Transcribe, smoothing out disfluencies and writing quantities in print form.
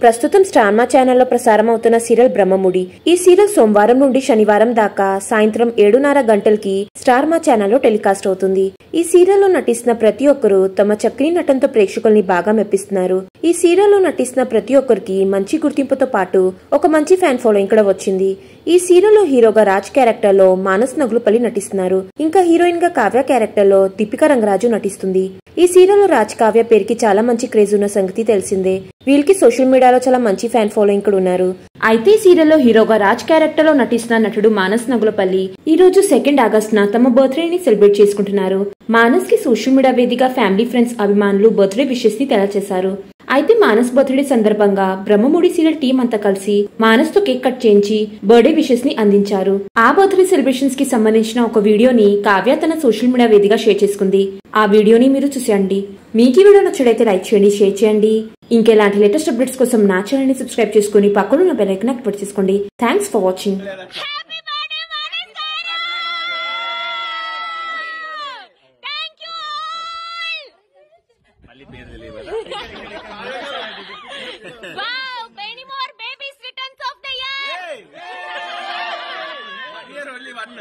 ప్రస్తుతం స్టార్ మా ఛానల్లో ప్రసారం అవుతున్న సీరియల్ బ్రహ్మముడి. ఈ సీరియల్ సోమవారం నుండి శనివారం దాకా సాయంత్రం 7:30 గంటలకి స్టార్ మా ఛానల్లో టెలికాస్ట్ అవుతుంది. ఈ సీరియల్లో నటిస్తున్న ప్రతి ఒక్కరూ తమ చక్కని నటనతో ప్రేక్షకుల్ని బాగా మెప్పిస్తున్నారు. ఈ సీరియల్లో నటిస్తున్న ప్రతి ఒక్కరికి మంచి గుర్తింపుతో పాటు ఒక మంచి ఫ్యాన్ ఫాలోయింగ్ కూడా వచ్చింది. ఈ సీరియల్లో హీరోగా రాజ్ క్యారెక్టర్ లో మానస్ నగులుపల్లి నటిస్తున్నారు. ఇంకా హీరోయిన్ గా కావ్య క్యారెక్టర్ లో దీపికా రంగరాజు నటిస్తుంది. ఈ సీరియల్లో రాజ్ కావ్య పేరుకి చాలా మంచి క్రేజ్ ఉన్న సంగతి తెలిసిందే. వీళ్ళకి సోషల్ మీడియాలో చాలా మంచి ఫ్యాన్ ఫాలోయింగ్ కూడా ఉన్నారు. అయితే ఈ సీరియల్లో హీరోగా రాజ్ క్యారెక్టర్ లో నటిస్తున్న నటుడు మానస్ నగులపల్లి ఈ రోజు 2 ఆగస్టున తమ బర్త్డే ని సెలబ్రేట్ చేసుకుంటున్నారు. మానస్ కి సోషల్ మీడియా వేదికగా ఫ్యామిలీ, ఫ్రెండ్స్, అభిమానులు బర్త్డే విషెస్ ని తెలియజేశారు. అయితే మానస్ బర్త్డే సందర్భంగా బ్రహ్మముడి సీరియల్ టీం అంతా కలిసి మానస్ తో కేక్ కట్ చేయించి బర్త్డే విషెస్ ని అందించారు. ఆ బర్త్డే సెలబ్రేషన్స్ కి సంబంధించిన ఒక వీడియోని కావ్య తన సోషల్ మీడియా వేదికగా షేర్ చేసుకుంది. ఆ వీడియోని మీరు చూసేయండి. మీకు ఈ వీడియో నచ్చడైతే లైక్ చేయండి, షేర్ చేయండి. ఇంకెలాంటి లేటెస్ట్ అప్డేట్స్ కోసం నా ఛానల్ ని సబ్స్క్రైబ్ చేసుకుని పక్కన బెల్ ఐకాన్ యాక్టివేట్ చేసుకోండి. Thanks for watching. Wow, many more babies returns of the year. Here only one.